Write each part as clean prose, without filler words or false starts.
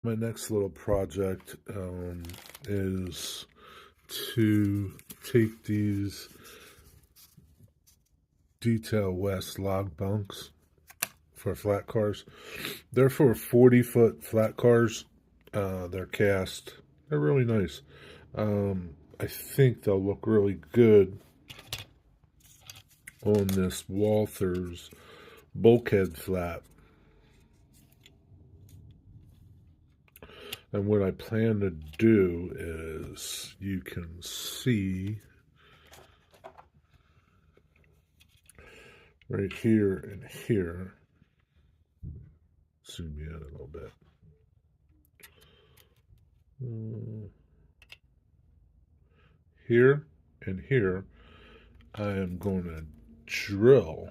My next little project is to take these Details West Log Bunks for flat cars. They're for 40-foot flat cars. They're cast. They're really nice. I think they'll look really good on this Walthers Bulkhead flat. And what I plan to do is, you can see right here and here, zoom in a little bit. Here and here, I am going to drill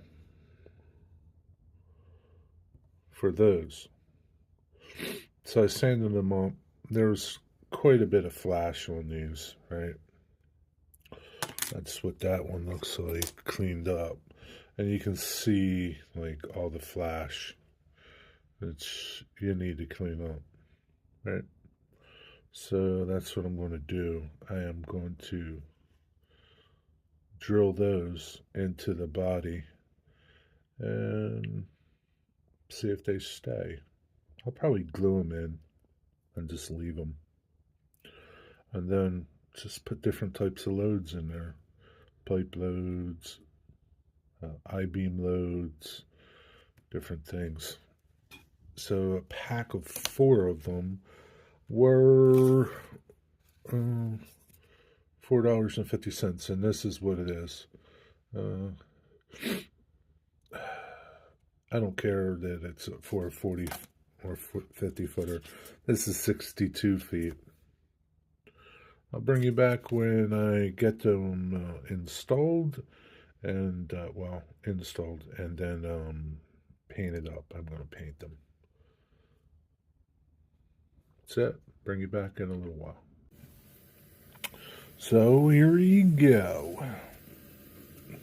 for those. So I sanded them up. There's quite a bit of flash on these, right? That's what that one looks like, cleaned up. And you can see like all the flash. You need to clean up, right? So that's what I'm going to do. I am going to drill those into the body and see if they stay. I'll probably glue them in and just leave them. And then just put different types of loads in there. Pipe loads, I-beam loads, different things. So a pack of 4 of them were $4.50, and this is what it is. I don't care that it's for a 40 or 50 footer. This is 62 feet. I'll bring you back when I get them installed and installed, and then painted up. I'm going to paint them. That's it. Bring you back in a little while. So here you go.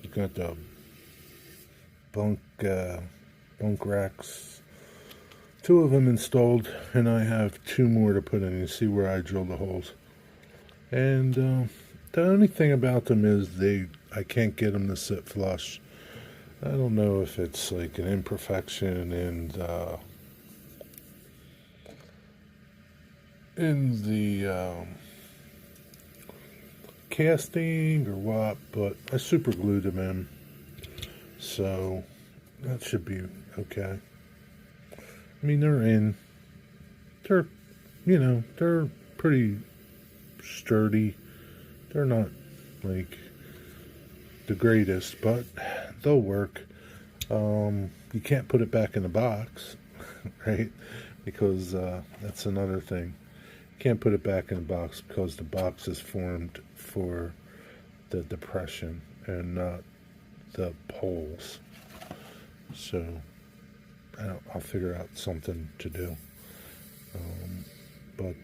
You got the bunk racks. 2 of them installed, and I have 2 more to put in. You see where I drilled the holes. And the only thing about them is I can't get them to sit flush. I don't know if it's like an imperfection in the casting or what, but I super glued them in, so that should be okay. I mean, they're pretty sturdy. They're not like the greatest, but they'll work. You can't put it back in the box, right? Because that's another thing. You can't put it back in the box because the box is formed for the depression and not the poles. So I'll figure out something to do. But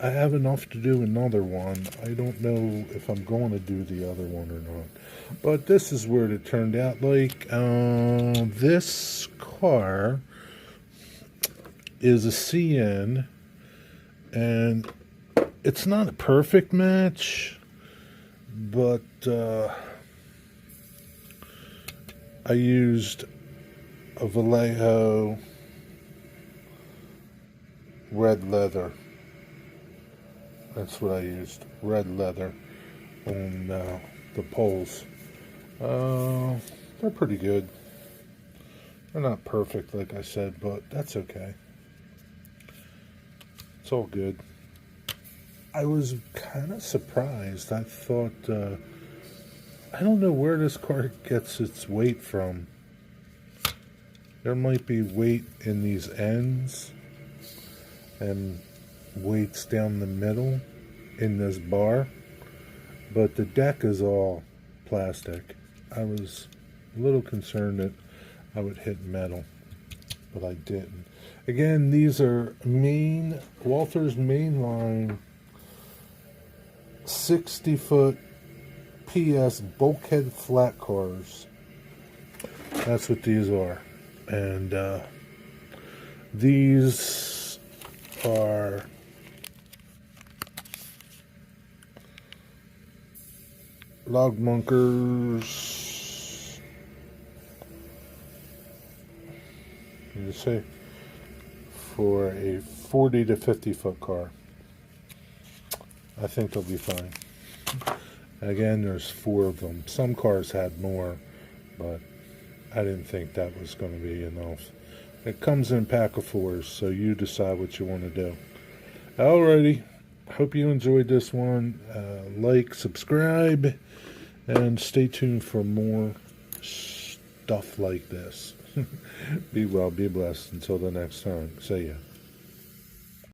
I have enough to do another one. I don't know if I'm going to do the other one or not. But this is what it turned out like. This car is a CN, and it's not a perfect match, but I used a Vallejo red leather. That's what I used, red leather on the poles. They're pretty good. They're not perfect, like I said, but that's okay. It's all good. I was kind of surprised. I thought, I don't know where this car gets its weight from. There might be weight in these ends and weights down the middle in this bar, but the deck is all plastic. I was a little concerned that I would hit metal, but I didn't. Again, these are Walthers Mainline 60-foot PS bulkhead flat cars. That's what these are. And These are log bunkers. You say for a 40 to 50 foot car. I think they'll be fine. Again, there's 4 of them. Some cars had more, but I didn't think that was going to be enough. It comes in a pack of 4s, so you decide what you want to do. Alrighty. Hope you enjoyed this one. Like, subscribe, and stay tuned for more stuff like this. Be well, be blessed. Until the next time. See ya.